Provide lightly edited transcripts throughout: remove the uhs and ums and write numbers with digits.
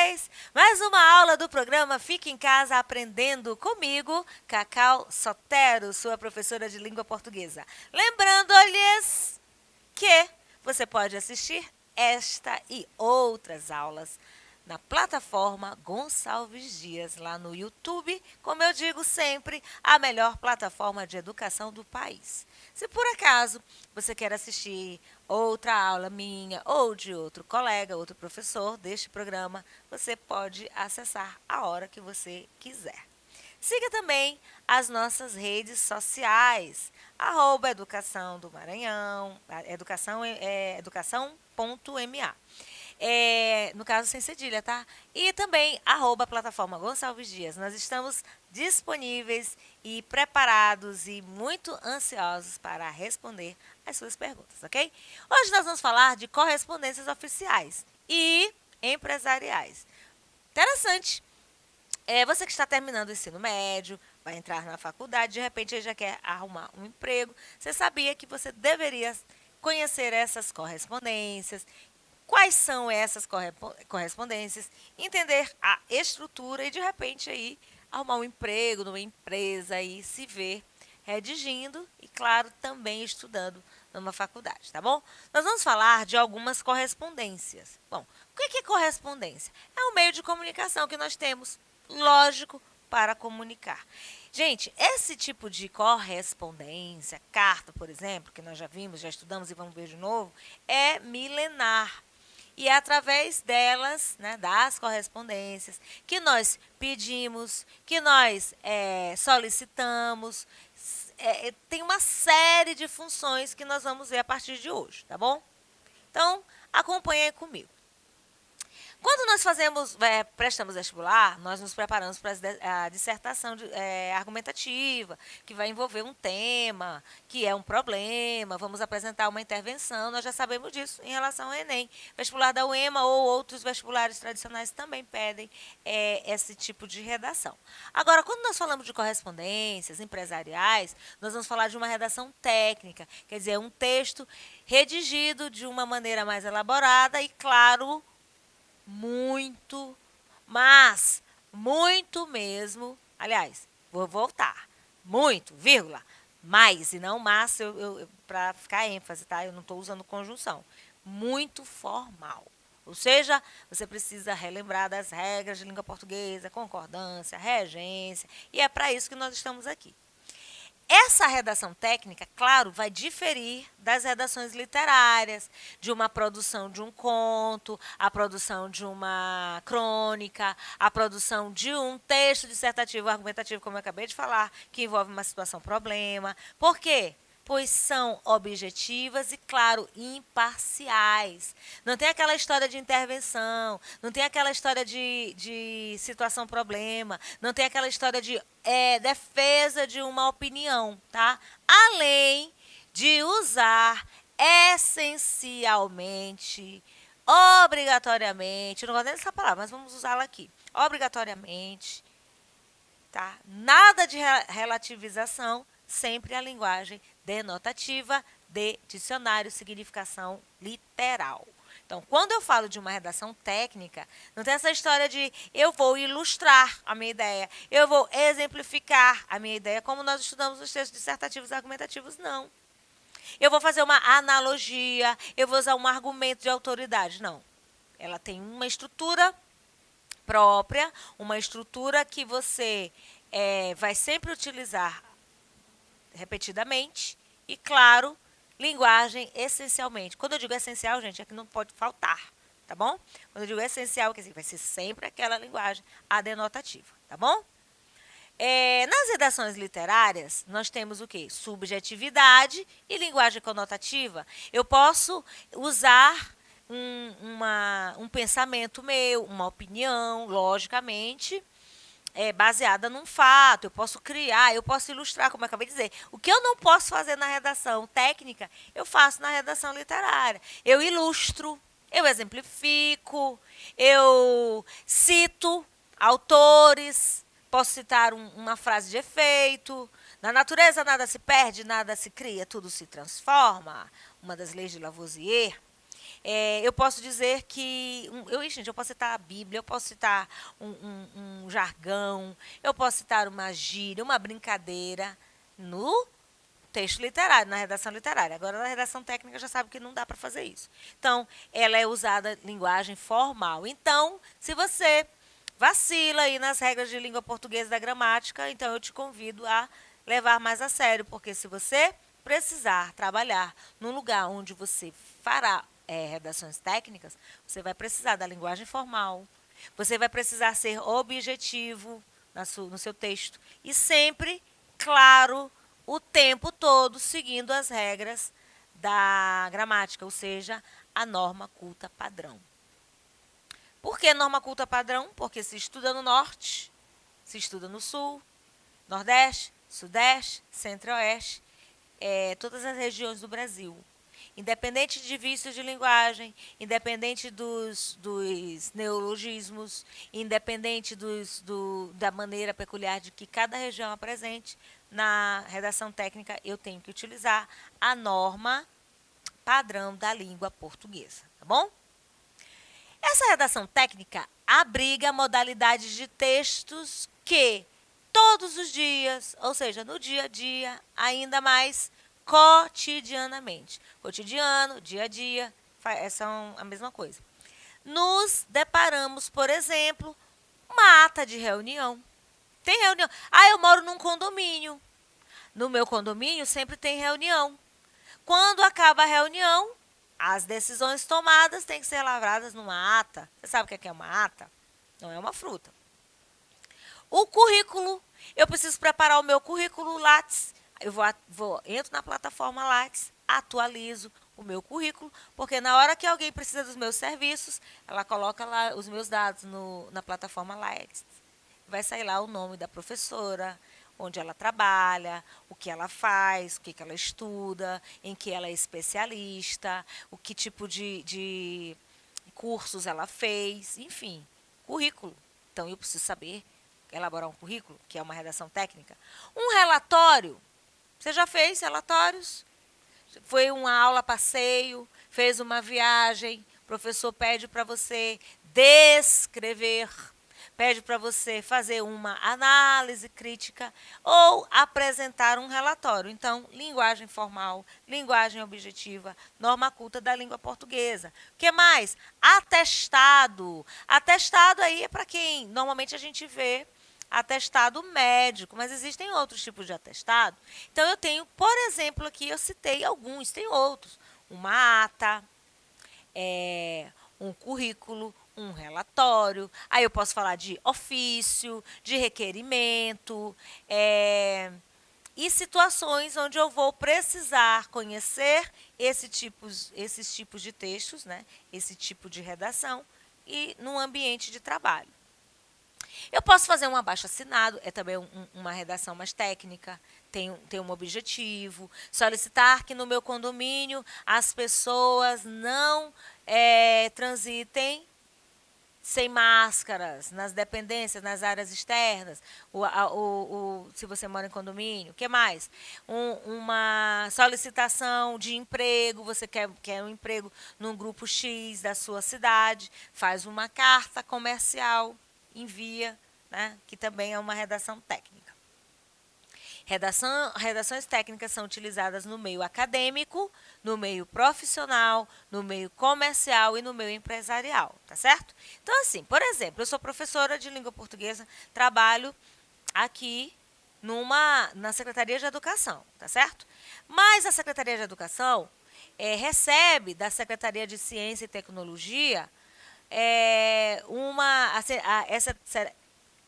vocês! Mais uma aula do programa Fique em Casa Aprendendo comigo, Cacau Sotero, sua professora de língua portuguesa. Lembrando-lhes que você pode assistir esta e outras aulas na plataforma Gonçalves Dias, lá no YouTube, como eu digo sempre, a melhor plataforma de educação do país. Se por acaso você quer assistir outra aula minha ou de outro colega, outro professor deste programa, você pode acessar a hora que você quiser. Siga também as nossas redes sociais, @Educação do Maranhão, educação.ma. No caso, sem cedilha, tá? E também, @plataforma Gonçalves Dias. Nós estamos disponíveis e preparados e muito ansiosos para responder as suas perguntas, ok? Hoje nós vamos falar de correspondências oficiais e empresariais. Interessante. Você que está terminando o ensino médio, vai entrar na faculdade, de repente já quer arrumar um emprego. Você sabia que você deveria conhecer essas correspondências? Quais são essas correspondências? Entender a estrutura e, de repente, aí, arrumar um emprego numa empresa e se ver redigindo e, claro, também estudando numa faculdade, tá bom? Nós vamos falar de algumas correspondências. Bom, o que é correspondência? É um meio de comunicação que nós temos, lógico, para comunicar. Gente, esse tipo de correspondência, carta, por exemplo, que nós já vimos, já estudamos e vamos ver de novo, é milenar. E é através delas, né, das correspondências, que nós pedimos, que nós solicitamos. Tem uma série de funções que nós vamos ver a partir de hoje, tá bom? Então, acompanhe comigo. Quando nós prestamos vestibular, nós nos preparamos para a dissertação argumentativa, que vai envolver um tema, que é um problema, vamos apresentar uma intervenção, nós já sabemos disso em relação ao Enem. Vestibular da UEMA ou outros vestibulares tradicionais também pedem esse tipo de redação. Agora, quando nós falamos de correspondências empresariais, nós vamos falar de uma redação técnica, quer dizer, um texto redigido de uma maneira mais elaborada e, claro, muito, mas muito mesmo. Aliás, vou voltar. Muito, vírgula, mais e não mas, para ficar ênfase, tá? Eu não estou usando conjunção. Muito formal. Ou seja, você precisa relembrar das regras de língua portuguesa, concordância, regência, e é para isso que nós estamos aqui. Essa redação técnica, claro, vai diferir das redações literárias, de uma produção de um conto, a produção de uma crônica, a produção de um texto dissertativo argumentativo, como eu acabei de falar, que envolve uma situação-problema. Por quê? Pois são objetivas e, claro, imparciais. Não tem aquela história de intervenção, não tem aquela história de situação-problema, não tem aquela história de defesa de uma opinião, tá? Além de usar essencialmente, obrigatoriamente, eu não gosto nem dessa palavra, mas vamos usá-la aqui, obrigatoriamente, tá? Nada de relativização, sempre a linguagem denotativa de dicionário, significação literal. Então, quando eu falo de uma redação técnica, não tem essa história de eu vou ilustrar a minha ideia, eu vou exemplificar a minha ideia, como nós estudamos nos textos dissertativos e argumentativos, não. Eu vou fazer uma analogia, eu vou usar um argumento de autoridade, não. Ela tem uma estrutura própria, uma estrutura que você vai sempre utilizar repetidamente e, claro, linguagem essencialmente. Quando eu digo essencial, gente, é que não pode faltar, tá bom? Quando eu digo essencial, quer dizer, vai ser sempre aquela linguagem adenotativa, tá bom? Nas redações literárias, nós temos o quê? Subjetividade e linguagem conotativa. Eu posso usar um pensamento meu, uma opinião, logicamente, baseada num fato, eu posso criar, eu posso ilustrar, como eu acabei de dizer. O que eu não posso fazer na redação técnica, eu faço na redação literária. Eu ilustro, eu exemplifico, eu cito autores, posso citar uma frase de efeito. Na natureza nada se perde, nada se cria, tudo se transforma. Uma das leis de Lavoisier. Eu posso dizer que. Gente, eu posso citar a Bíblia, eu posso citar um jargão, eu posso citar uma gíria, uma brincadeira no texto literário, na redação literária. Agora, na redação técnica, já sabe que não dá para fazer isso. Então, ela é usada linguagem formal. Então, se você vacila aí nas regras de língua portuguesa da gramática, então eu te convido a levar mais a sério, porque se você precisar trabalhar num lugar onde você fará redações técnicas, você vai precisar da linguagem formal, você vai precisar ser objetivo no seu texto e sempre, claro, o tempo todo seguindo as regras da gramática, ou seja, a norma culta padrão. Por que norma culta padrão? Porque se estuda no norte, se estuda no sul, nordeste, sudeste, centro-oeste, todas as regiões do Brasil. Independente de vícios de linguagem, independente dos neologismos, independente da maneira peculiar de que cada região apresente, na redação técnica eu tenho que utilizar a norma padrão da língua portuguesa, tá bom? Essa redação técnica abriga modalidades de textos que todos os dias, ou seja, no dia a dia, ainda mais cotidianamente. Cotidiano, dia a dia, são a mesma coisa. Nos deparamos, por exemplo, uma ata de reunião. Tem reunião. Eu moro num condomínio. No meu condomínio sempre tem reunião. Quando acaba a reunião, as decisões tomadas têm que ser lavradas numa ata. Você sabe o que é uma ata? Não é uma fruta. O currículo, eu preciso preparar o meu currículo Lattes. Eu entro na plataforma Lattes, atualizo o meu currículo, porque na hora que alguém precisa dos meus serviços, ela coloca lá os meus dados na plataforma Lattes. Vai sair lá o nome da professora, onde ela trabalha, o que ela faz, o que ela estuda, em que ela é especialista, o que tipo de cursos ela fez, enfim, currículo. Então, eu preciso saber elaborar um currículo, que é uma redação técnica. Um relatório, você já fez relatórios? Foi uma aula passeio, fez uma viagem, o professor pede para você descrever, pede para você fazer uma análise crítica ou apresentar um relatório. Então, linguagem formal, linguagem objetiva, norma culta da língua portuguesa. O que mais? Atestado. Atestado aí é para quem normalmente a gente vê atestado médico, mas existem outros tipos de atestado. Então, eu tenho, por exemplo, aqui eu citei alguns, tem outros. Uma ata, um currículo, um relatório. Aí eu posso falar de ofício, de requerimento, e situações onde eu vou precisar conhecer esses tipos de textos, né? Esse tipo de redação, e num ambiente de trabalho. Eu posso fazer um abaixo-assinado, é também uma redação mais técnica, tem um objetivo. Solicitar que no meu condomínio as pessoas não transitem sem máscaras, nas dependências, nas áreas externas, se você mora em condomínio. O que mais? Uma solicitação de emprego, você quer um emprego num grupo X da sua cidade, faz uma carta comercial, envia, né, que também é uma redação técnica. Redações técnicas são utilizadas no meio acadêmico, no meio profissional, no meio comercial e no meio empresarial, tá certo? Então, assim, por exemplo, eu sou professora de língua portuguesa, trabalho aqui na Secretaria de Educação, tá certo? Mas a Secretaria de Educação recebe da Secretaria de Ciência e Tecnologia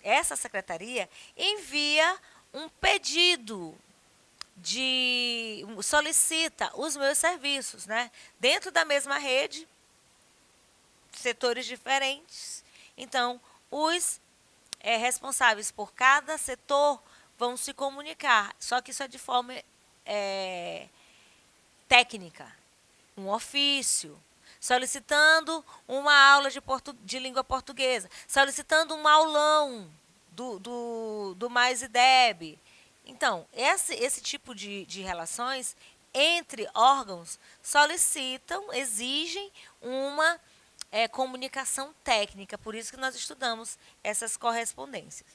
essa secretaria envia um pedido solicita os meus serviços, né? Dentro da mesma rede, setores diferentes. Então, os responsáveis por cada setor vão se comunicar, só que isso é de forma técnica, um ofício, solicitando uma aula de língua portuguesa, solicitando um aulão do Mais IDEB. Então, esse tipo de relações entre órgãos, solicitam, exigem uma comunicação técnica. Por isso que nós estudamos essas correspondências.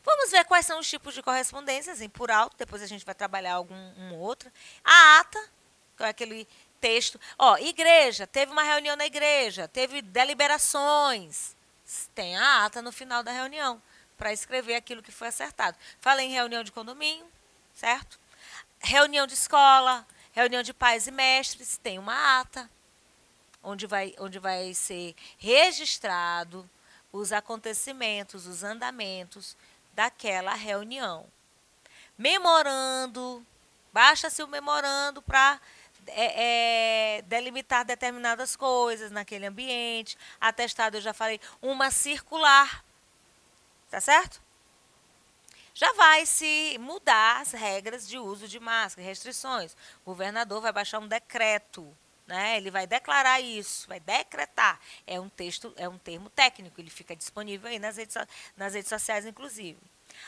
Vamos ver quais são os tipos de correspondências, assim, por alto, depois a gente vai trabalhar uma outra. A ata, que é aquele texto. Ó, igreja, teve uma reunião na igreja, teve deliberações. Tem a ata no final da reunião, para escrever aquilo que foi acertado. Falei em reunião de condomínio, certo? Reunião de escola, reunião de pais e mestres, tem uma ata, onde vai ser registrado os acontecimentos, os andamentos daquela reunião. Memorando, baixa-se o memorando para delimitar determinadas coisas naquele ambiente. Atestado, eu já falei, uma circular, tá certo? Já vai se mudar as regras de uso de máscara, restrições. O governador vai baixar um decreto, né? Ele vai declarar isso, vai decretar. É um texto, é um termo técnico, ele fica disponível aí nas redes sociais, inclusive.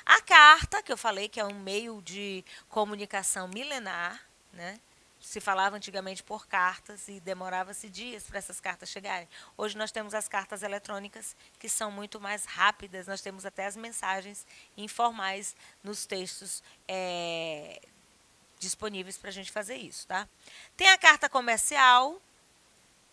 A carta, que eu falei que é um meio de comunicação milenar, né? Se falava antigamente por cartas e demorava-se dias para essas cartas chegarem. Hoje nós temos as cartas eletrônicas, que são muito mais rápidas. Nós temos até as mensagens informais nos textos disponíveis para a gente fazer isso, tá? Tem a carta comercial,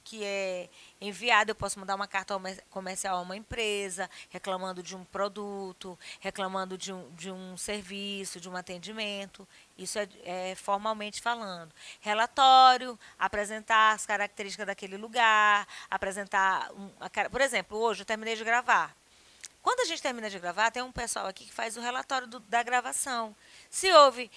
que é enviada, eu posso mandar uma carta comercial a uma empresa, reclamando de um produto, reclamando de um serviço, de um atendimento. Isso é formalmente falando. Relatório, apresentar as características daquele lugar, apresentar... por exemplo, hoje eu terminei de gravar. Quando a gente termina de gravar, tem um pessoal aqui que faz o relatório da gravação. Se houve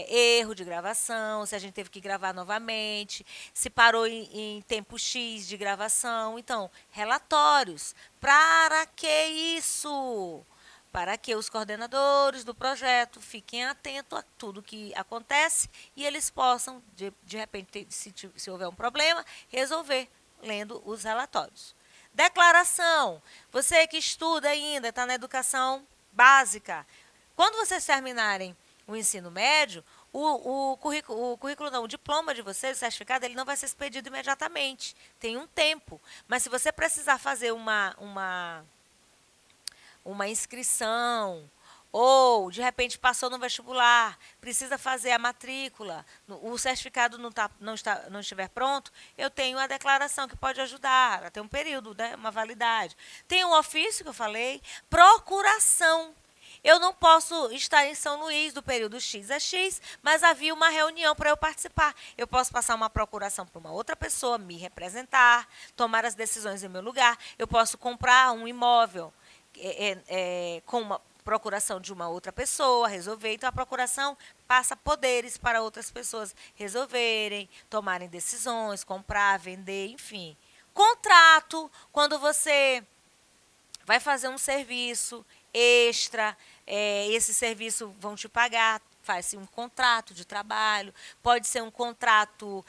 erro de gravação, se a gente teve que gravar novamente, se parou em tempo X de gravação. Então, relatórios. Para que isso? Para que os coordenadores do projeto fiquem atentos a tudo que acontece e eles possam, de repente, se houver um problema, resolver lendo os relatórios. Declaração. Você que estuda ainda, está na educação básica. Quando vocês terminarem o ensino médio, o currículo não, o diploma de vocês, o certificado, ele não vai ser expedido imediatamente. Tem um tempo. Mas se você precisar fazer uma inscrição, ou de repente passou no vestibular, precisa fazer a matrícula, o certificado não estiver pronto, eu tenho a declaração que pode ajudar, tem um período, né, uma validade. Tem um ofício que eu falei, procuração. Eu não posso estar em São Luís do período X a X, mas havia uma reunião para eu participar. Eu posso passar uma procuração para uma outra pessoa, me representar, tomar as decisões em meu lugar. Eu posso comprar um imóvel com uma procuração de uma outra pessoa, resolver. Então, a procuração passa poderes para outras pessoas resolverem, tomarem decisões, comprar, vender, enfim. Contrato, quando você vai fazer um serviço extra, esse serviço vão te pagar, faz-se um contrato de trabalho, pode ser um contrato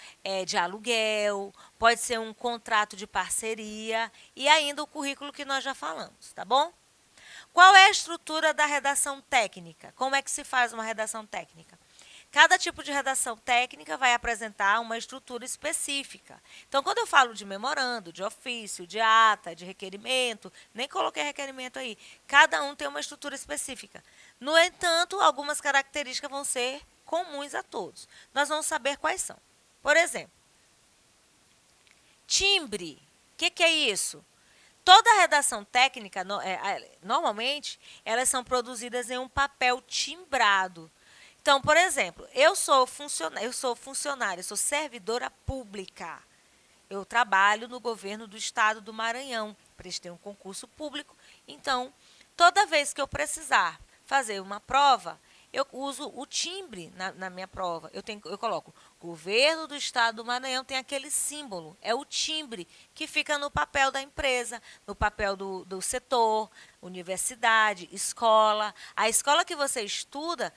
de aluguel, pode ser um contrato de parceria e ainda o currículo que nós já falamos, tá bom? Qual é a estrutura da redação técnica? Como é que se faz uma redação técnica? Cada tipo de redação técnica vai apresentar uma estrutura específica. Então, quando eu falo de memorando, de ofício, de ata, de requerimento, nem coloquei requerimento aí, cada um tem uma estrutura específica. No entanto, algumas características vão ser comuns a todos. Nós vamos saber quais são. Por exemplo, timbre. O que é isso? Toda a redação técnica, normalmente, elas são produzidas em um papel timbrado. Então, por exemplo, eu sou funcionária, sou servidora pública. Eu trabalho no governo do estado do Maranhão, prestei um concurso público. Então, toda vez que eu precisar fazer uma prova, eu uso o timbre na minha prova. Eu coloco governo do estado do Maranhão, tem aquele símbolo, é o timbre que fica no papel da empresa, no papel do setor, universidade, escola. A escola que você estuda,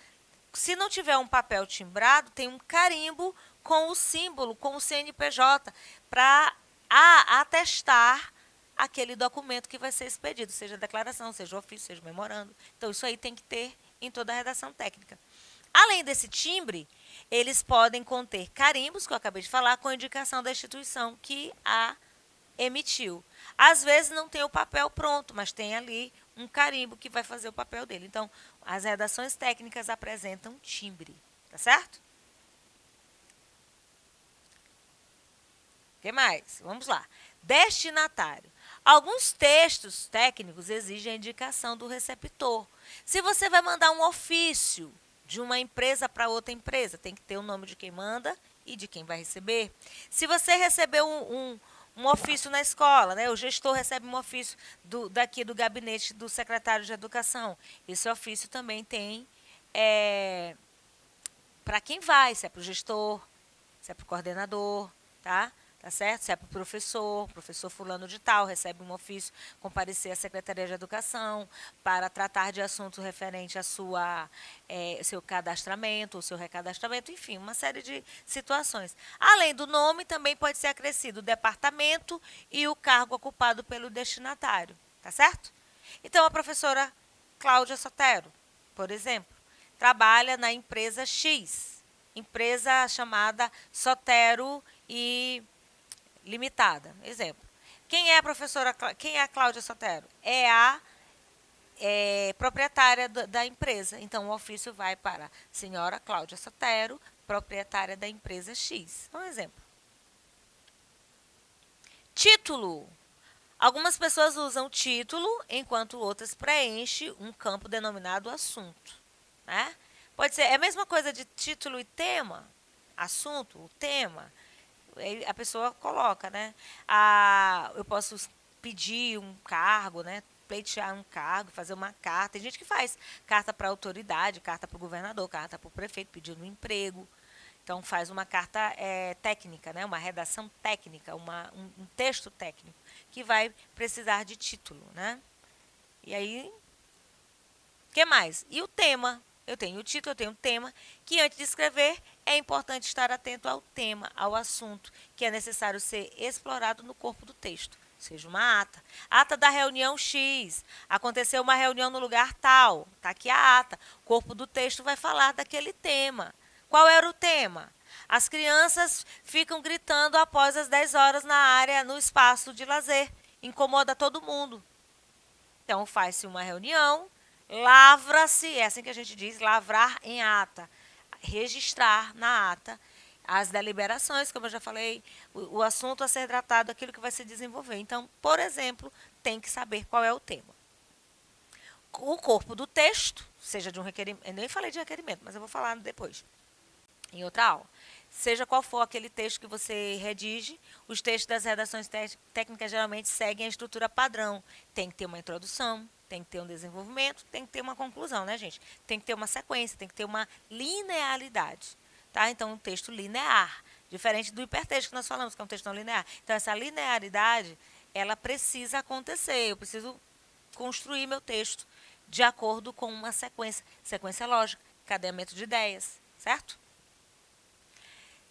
se não tiver um papel timbrado, tem um carimbo com o símbolo, com o CNPJ, para atestar aquele documento que vai ser expedido, seja declaração, seja ofício, seja memorando. Então, isso aí tem que ter em toda a redação técnica. Além desse timbre, eles podem conter carimbos, que eu acabei de falar, com indicação da instituição que a emitiu. Às vezes não tem o papel pronto, mas tem ali um carimbo que vai fazer o papel dele. Então, as redações técnicas apresentam timbre, tá certo? O que mais? Vamos lá. Destinatário. Alguns textos técnicos exigem a indicação do receptor. Se você vai mandar um ofício de uma empresa para outra empresa, tem que ter o nome de quem manda e de quem vai receber. Se você recebeu um ofício na escola, né? O gestor recebe um ofício daqui do gabinete do secretário de educação. Esse ofício também tem para quem vai, se é para o gestor, se é para o coordenador, tá? Tá certo? Se é para o professor fulano de tal, recebe um ofício, comparecer à Secretaria de Educação para tratar de assuntos referentes a seu cadastramento, o seu recadastramento, enfim, uma série de situações. Além do nome, também pode ser acrescido o departamento e o cargo ocupado pelo destinatário, tá certo? Então, a professora Cláudia Sotero, por exemplo, trabalha na empresa X, empresa chamada Sotero e Limitada. Exemplo. Quem é a Cláudia Sotero? É a proprietária da empresa. Então, o ofício vai para a senhora Cláudia Sotero, proprietária da empresa X. Um exemplo. Título. Algumas pessoas usam título, enquanto outras preenchem um campo denominado assunto. Né? Pode ser, é a mesma coisa de título e tema, assunto, o tema. A pessoa coloca, né? Eu posso pedir um cargo, né? Pleitear um cargo, fazer uma carta. Tem gente que faz carta para a autoridade, carta para o governador, carta para o prefeito, pedindo um emprego. Então, faz uma carta técnica, né? Uma redação técnica, um texto técnico, que vai precisar de título, né? E aí, o que mais? E o tema? Eu tenho o título, eu tenho o tema, que antes de escrever é importante estar atento ao tema, ao assunto, que é necessário ser explorado no corpo do texto, seja uma ata. Ata da reunião X, aconteceu uma reunião no lugar tal, está aqui a ata. O corpo do texto vai falar daquele tema. Qual era o tema? As crianças ficam gritando após as 10 horas na área, no espaço de lazer. Incomoda todo mundo. Então, faz-se uma reunião, lavra-se, é assim que a gente diz, lavrar em ata, registrar na ata as deliberações, como eu já falei, o assunto a ser tratado, aquilo que vai se desenvolver. Então, por exemplo, tem que saber qual é o tema. O corpo do texto, seja de um requerimento, eu nem falei de requerimento, mas eu vou falar depois, em outra aula. Seja qual for aquele texto que você redige, os textos das redações técnicas geralmente seguem a estrutura padrão. Tem que ter uma introdução, tem que ter um desenvolvimento, tem que ter uma conclusão, né, gente? Tem que ter uma sequência, tem que ter uma linearidade. Tá? Então, um texto linear, diferente do hipertexto que nós falamos, que é um texto não linear. Então, essa linearidade, ela precisa acontecer. Eu preciso construir meu texto de acordo com uma sequência lógica, cadeamento de ideias, certo?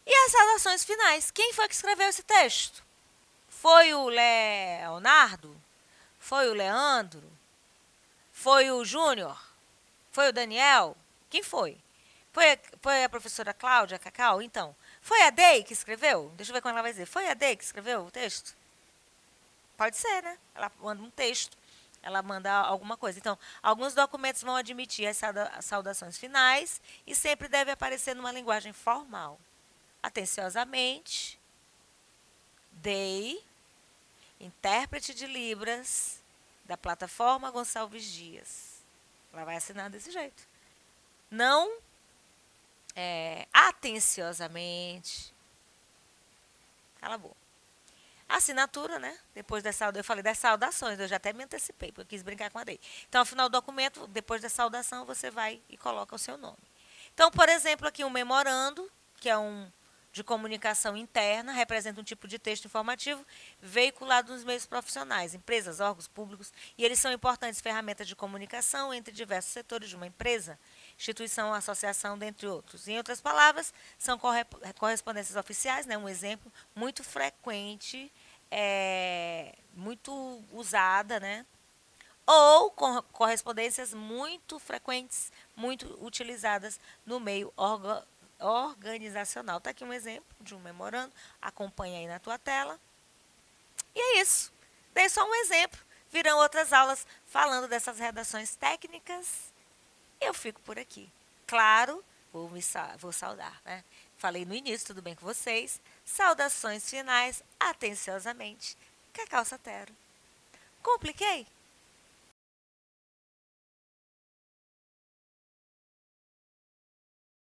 E as saudações finais? Quem foi que escreveu esse texto? Foi o Leonardo? Foi o Leandro? Foi o Júnior? Foi o Daniel? Quem foi? Foi a professora Cláudia Cacau? Então, foi a Dei que escreveu? Deixa eu ver como ela vai dizer. Foi a Dei que escreveu o texto? Pode ser, né? Ela manda um texto, ela manda alguma coisa. Então, alguns documentos vão admitir as saudações finais e sempre deve aparecer numa linguagem formal. Atenciosamente, Dei, intérprete de Libras, da plataforma Gonçalves Dias. Ela vai assinar desse jeito. Não atenciosamente. Cala a boca. Assinatura, né? Depois eu falei das saudações, eu já até me antecipei, porque eu quis brincar com a Dei. Então, ao final do documento, depois da saudação, você vai e coloca o seu nome. Então, por exemplo, aqui um memorando, que é de comunicação interna, representa um tipo de texto informativo veiculado nos meios profissionais, empresas, órgãos públicos, e eles são importantes ferramentas de comunicação entre diversos setores de uma empresa, instituição, associação, dentre outros. Em outras palavras, são correspondências oficiais, né? Um exemplo muito frequente, muito usada, né? ou correspondências muito frequentes, muito utilizadas no meio organizacional. Está aqui um exemplo de um memorando, acompanha aí na tua tela. E é isso. Dei só um exemplo. Virão outras aulas falando dessas redações técnicas. Eu fico por aqui. Claro, vou saudar, né? Falei no início, tudo bem com vocês? Saudações finais, atenciosamente. Cacau Satero. Compliquei?